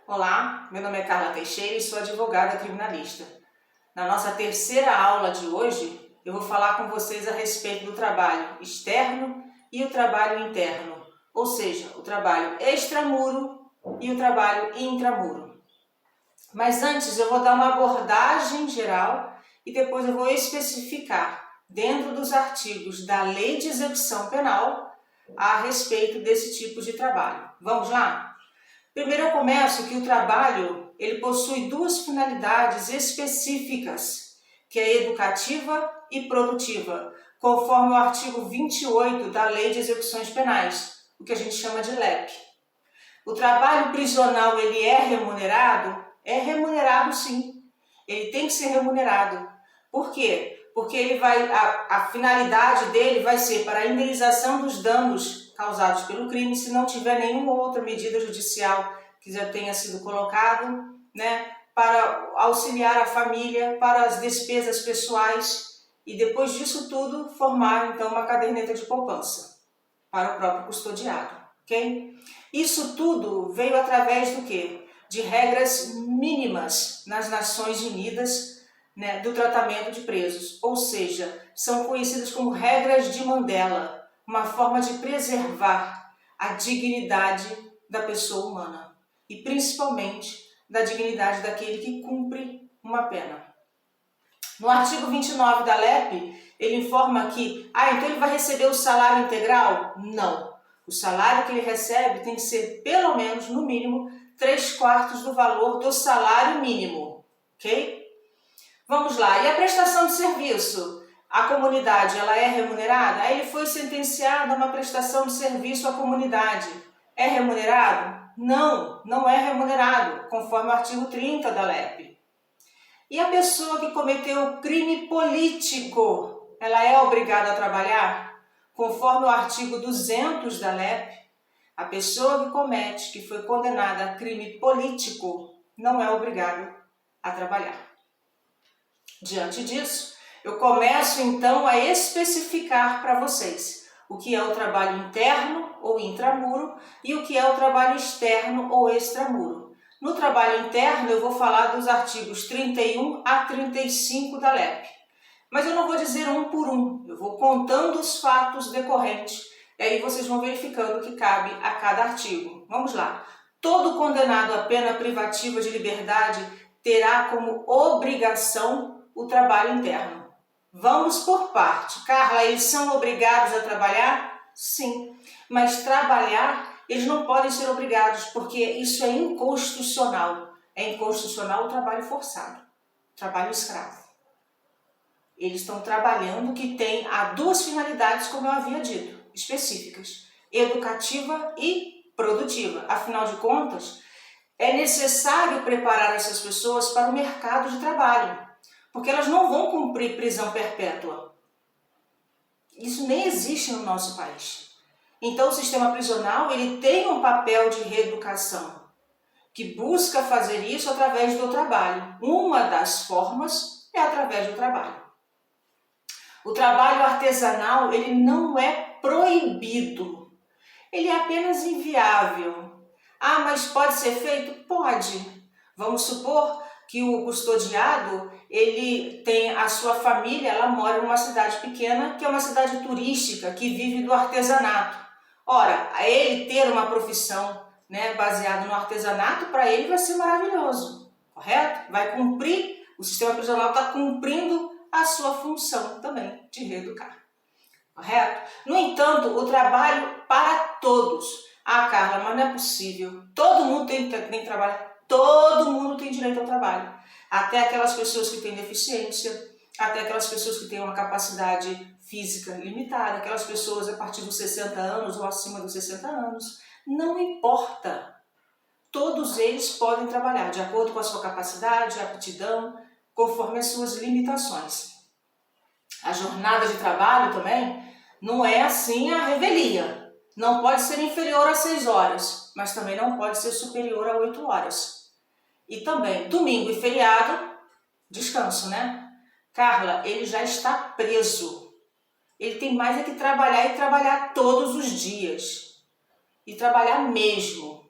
Olá, meu nome é Carla Teixeira e sou advogada criminalista. Na nossa terceira aula de hoje, eu vou falar com vocês a respeito do trabalho externo e o trabalho interno, ou seja, o trabalho extramuro e o trabalho intramuro. Mas antes eu vou dar uma abordagem geral e depois eu vou especificar dentro dos artigos da Lei de Execução Penal a respeito desse tipo de trabalho. Vamos lá? Primeiro eu começo que o trabalho ele possui duas finalidades específicas, que é educativa e produtiva, conforme o artigo 28 da Lei de Execuções Penais, o que a gente chama de LEP. O trabalho prisional ele é remunerado? É remunerado sim, ele tem que ser remunerado. Por quê? Porque ele a finalidade dele vai ser para a indenização dos danos causados pelo crime, se não tiver nenhuma outra medida judicial que já tenha sido colocado, para auxiliar a família, para as despesas pessoais e depois disso tudo formar então uma caderneta de poupança para o próprio custodiado, ok? Isso tudo veio através do quê? De regras mínimas nas Nações Unidas, do tratamento de presos, ou seja, são conhecidas como regras de Mandela, uma forma de preservar a dignidade da pessoa humana e principalmente da dignidade daquele que cumpre uma pena. No artigo 29 da LEP, ele informa que, então ele vai receber o salário integral? Não. O salário que ele recebe tem que ser pelo menos, no mínimo, 3/4 do valor do salário mínimo, ok? Vamos lá, e a prestação de serviço? A comunidade, ela é remunerada? Ele foi sentenciado a uma prestação de serviço à comunidade. É remunerado? Não, não é remunerado, conforme o artigo 30 da LEP. E a pessoa que cometeu crime político, ela é obrigada a trabalhar? Conforme o artigo 200 da LEP, a pessoa que foi condenada a crime político não é obrigada a trabalhar. Diante disso, eu começo então a especificar para vocês o que é o trabalho interno ou intramuro e o que é o trabalho externo ou extramuro. No trabalho interno eu vou falar dos artigos 31 a 35 da LEP, mas eu não vou dizer um por um, eu vou contando os fatos decorrentes e aí vocês vão verificando o que cabe a cada artigo. Vamos lá. Todo condenado a pena privativa de liberdade terá como obrigação o trabalho interno. Vamos por parte. Carla, eles são obrigados a trabalhar? Sim, mas trabalhar eles não podem ser obrigados, porque isso é inconstitucional. É inconstitucional o trabalho forçado, trabalho escravo. Eles estão trabalhando que tem duas finalidades, como eu havia dito, específicas, educativa e produtiva. Afinal de contas, é necessário preparar essas pessoas para o mercado de trabalho, porque elas não vão cumprir prisão perpétua. Isso nem existe no nosso país. Então, o sistema prisional ele tem um papel de reeducação, que busca fazer isso através do trabalho. Uma das formas é através do trabalho. O trabalho artesanal ele não é proibido, ele é apenas inviável. Mas pode ser feito? Pode. Vamos supor que o custodiado ele tem a sua família, ela mora em uma cidade pequena, que é uma cidade turística, que vive do artesanato. Ora, ele ter uma profissão baseada no artesanato, para ele vai ser maravilhoso, correto? Vai cumprir, o sistema prisional está cumprindo a sua função também de reeducar, correto? No entanto, o trabalho para todos. Carla, mas não é possível, todo mundo tem que trabalhar. Todo mundo tem direito ao trabalho, até aquelas pessoas que têm deficiência, até aquelas pessoas que têm uma capacidade física limitada, aquelas pessoas a partir dos 60 anos ou acima dos 60 anos, não importa. Todos eles podem trabalhar de acordo com a sua capacidade, aptidão, conforme as suas limitações. A jornada de trabalho também não é assim a revelia. Não pode ser inferior a 6 horas, mas também não pode ser superior a 8 horas. E também, domingo e feriado, descanso, Carla, ele já está preso. Ele tem mais que trabalhar e trabalhar todos os dias. E trabalhar mesmo.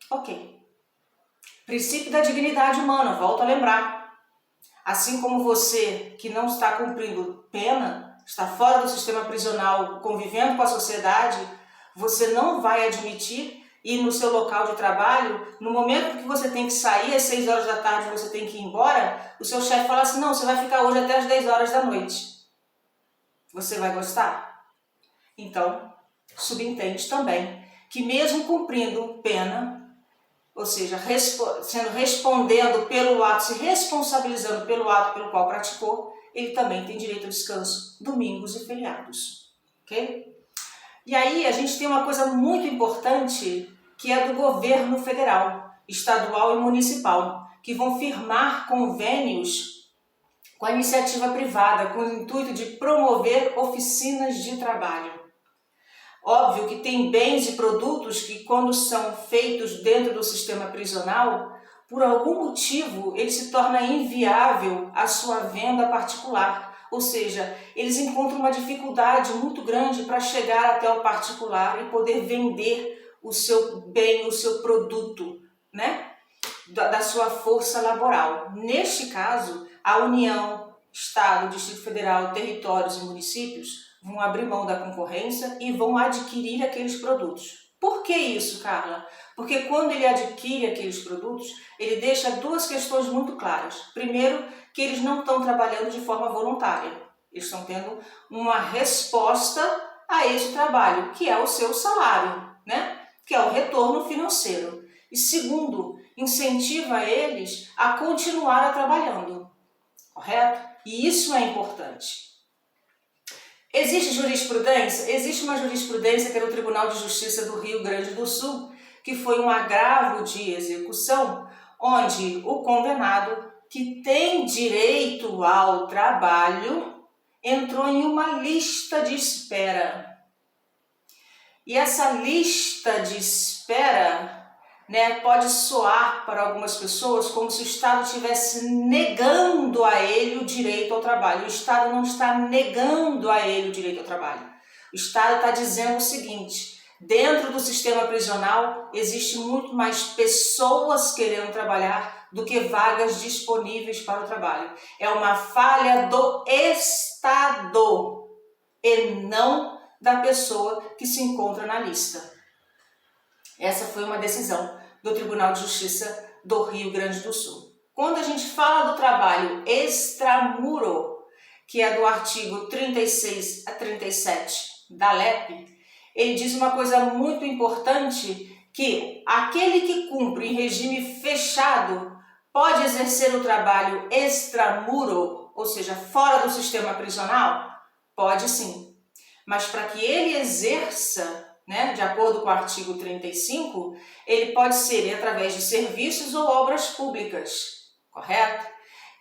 Ok. Princípio da dignidade humana, volto a lembrar. Assim como você que não está cumprindo pena, está fora do sistema prisional, convivendo com a sociedade, você não vai admitir ir no seu local de trabalho, no momento que você tem que sair, às 6 horas da tarde você tem que ir embora, o seu chefe fala assim, não, você vai ficar hoje até às 10 horas da noite. Você vai gostar? Então, subentende também que mesmo cumprindo pena, ou seja, respondendo pelo ato, se responsabilizando pelo ato pelo qual praticou, ele também tem direito ao descanso, domingos e feriados. Ok? E aí a gente tem uma coisa muito importante que é do governo federal, estadual e municipal, que vão firmar convênios com a iniciativa privada, com o intuito de promover oficinas de trabalho. Óbvio que tem bens e produtos que, quando são feitos dentro do sistema prisional, por algum motivo ele se torna inviável a sua venda particular. Ou seja, eles encontram uma dificuldade muito grande para chegar até o particular e poder vender o seu bem, o seu produto, né? Da sua força laboral. Neste caso, a União, Estado, Distrito Federal, territórios e municípios vão abrir mão da concorrência e vão adquirir aqueles produtos. Por que isso, Carla? Porque quando ele adquire aqueles produtos, ele deixa duas questões muito claras. Primeiro, que eles não estão trabalhando de forma voluntária. Eles estão tendo uma resposta a esse trabalho, que é o seu salário, né? Que é o retorno financeiro. E segundo, incentiva eles a continuar trabalhando, correto? E isso é importante. Existe jurisprudência? Existe uma jurisprudência que é no Tribunal de Justiça do Rio Grande do Sul, que foi um agravo de execução, onde o condenado que tem direito ao trabalho entrou em uma lista de espera. E essa lista de espera, né, pode soar para algumas pessoas como se o Estado estivesse negando a ele o direito ao trabalho. O Estado não está negando a ele o direito ao trabalho. O Estado está dizendo o seguinte: dentro do sistema prisional existe muito mais pessoas querendo trabalhar do que vagas disponíveis para o trabalho. É uma falha do Estado e não da pessoa que se encontra na lista. Essa foi uma decisão do Tribunal de Justiça do Rio Grande do Sul. Quando a gente fala do trabalho extramuro, que é do artigo 36 a 37 da LEP, ele diz uma coisa muito importante, que aquele que cumpre em regime fechado pode exercer o trabalho extramuro, ou seja, fora do sistema prisional? Pode sim. Mas para que ele exerça, né, de acordo com o artigo 35, ele pode ser através de serviços ou obras públicas, correto?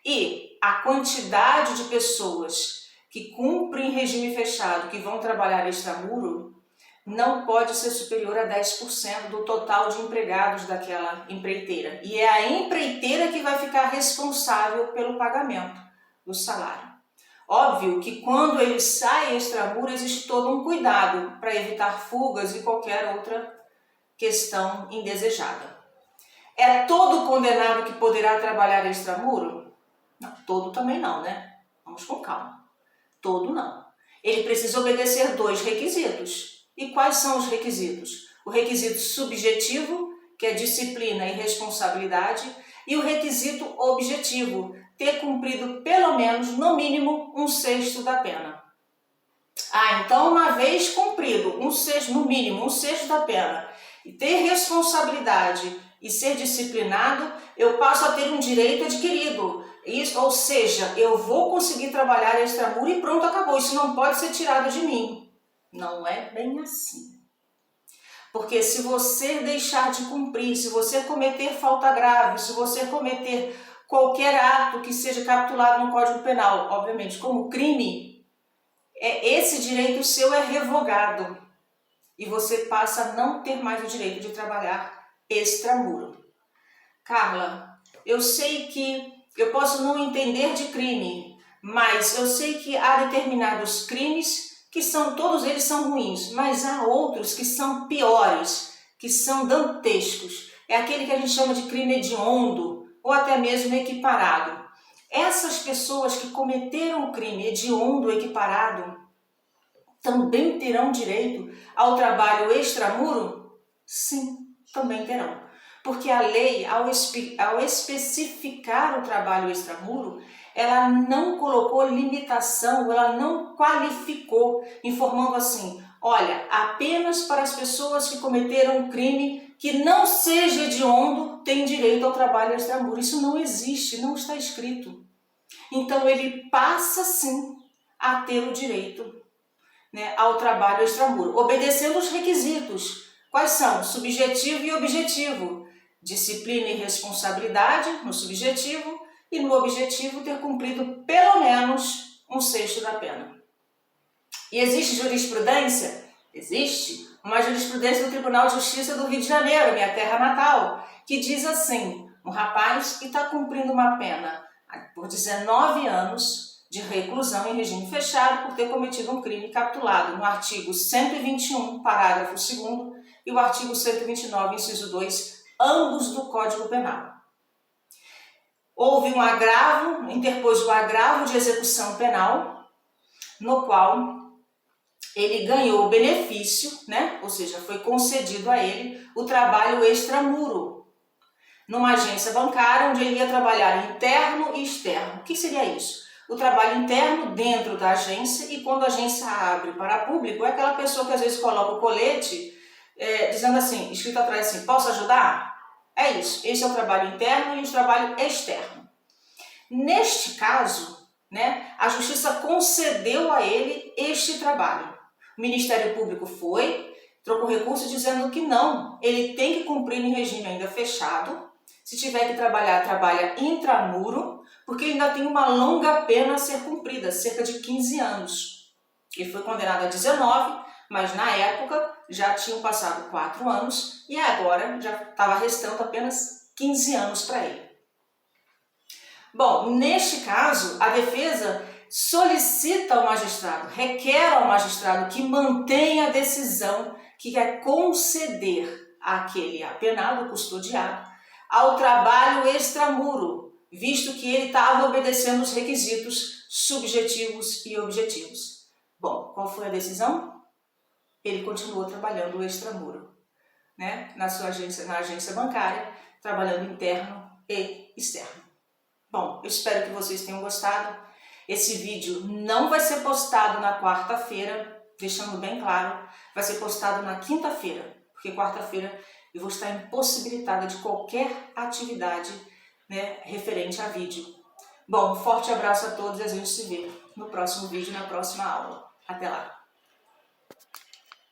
E a quantidade de pessoas que cumprem regime fechado, que vão trabalhar extramuro, não pode ser superior a 10% do total de empregados daquela empreiteira. E é a empreiteira que vai ficar responsável pelo pagamento do salário. Óbvio que quando ele sai extramuro, existe todo um cuidado para evitar fugas e qualquer outra questão indesejada. É todo condenado que poderá trabalhar extramuro? Não, todo também não, né? Vamos com calma. Todo não. Ele precisa obedecer 2 requisitos. E quais são os requisitos? O requisito subjetivo, que é disciplina e responsabilidade, e o requisito objetivo, ter cumprido pelo menos, no mínimo, 1/6 da pena. Então, uma vez cumprido no mínimo 1/6 da pena, e ter responsabilidade e ser disciplinado, eu passo a ter um direito adquirido. Isso, ou seja, eu vou conseguir trabalhar extramuro e pronto, acabou. Isso não pode ser tirado de mim. Não é bem assim. Porque se você deixar de cumprir, se você cometer falta grave, se você cometer qualquer ato que seja capitulado no Código Penal, obviamente como crime, esse direito seu é revogado e você passa a não ter mais o direito de trabalhar extramuro. Carla, eu sei que eu posso não entender de crime, mas eu sei que há determinados crimes que todos eles são ruins, mas há outros que são piores, que são dantescos, é aquele que a gente chama de crime hediondo ou até mesmo equiparado. Essas pessoas que cometeram o crime hediondo ou equiparado também terão direito ao trabalho extramuro? Sim, também terão. Porque a lei, ao especificar o trabalho extramuro, ela não colocou limitação, ela não qualificou, informando assim, olha, apenas para as pessoas que cometeram um crime que não seja hediondo têm direito ao trabalho extramuro. Isso não existe, não está escrito. Então ele passa sim a ter o direito, né, ao trabalho extramuro, obedecendo os requisitos. Quais são? Subjetivo e objetivo. Disciplina e responsabilidade no subjetivo e no objetivo ter cumprido pelo menos 1/6 da pena. E existe jurisprudência? Existe uma jurisprudência do Tribunal de Justiça do Rio de Janeiro, minha terra natal, que diz assim, um rapaz que está cumprindo uma pena por 19 anos de reclusão em regime fechado por ter cometido um crime capitulado no artigo 121, parágrafo 2º, e o artigo 129, inciso 2, ambos do Código Penal. Houve um agravo, interpôs o agravo de execução penal, no qual ele ganhou o benefício, né? Ou seja, foi concedido a ele o trabalho extramuro, numa agência bancária onde ele ia trabalhar interno e externo. O que seria isso? O trabalho interno dentro da agência, e quando a agência abre para público, é aquela pessoa que às vezes coloca o colete, dizendo assim, escrito atrás assim, posso ajudar? É isso, esse é o trabalho interno e o trabalho externo. Neste caso, né, a Justiça concedeu a ele este trabalho. O Ministério Público trocou recurso dizendo que não, ele tem que cumprir em regime ainda fechado. Se tiver que trabalhar, trabalha intramuro, porque ainda tem uma longa pena a ser cumprida, cerca de 15 anos. Ele foi condenado a 19, mas na época já tinham passado 4 anos e agora já estava restando apenas 15 anos para ele. Bom, neste caso, a defesa solicita ao magistrado, requer ao magistrado que mantenha a decisão que quer conceder àquele apenado, custodiado, ao trabalho extramuro, visto que ele estava obedecendo os requisitos subjetivos e objetivos. Bom, qual foi a decisão? Ele continuou trabalhando o extramuro, né? Na agência bancária, trabalhando interno e externo. Bom, eu espero que vocês tenham gostado. Esse vídeo não vai ser postado na quarta-feira, deixando bem claro, vai ser postado na quinta-feira, porque quarta-feira eu vou estar impossibilitada de qualquer atividade, né, referente a vídeo. Bom, forte abraço a todos e a gente se vê no próximo vídeo, na próxima aula. Até lá!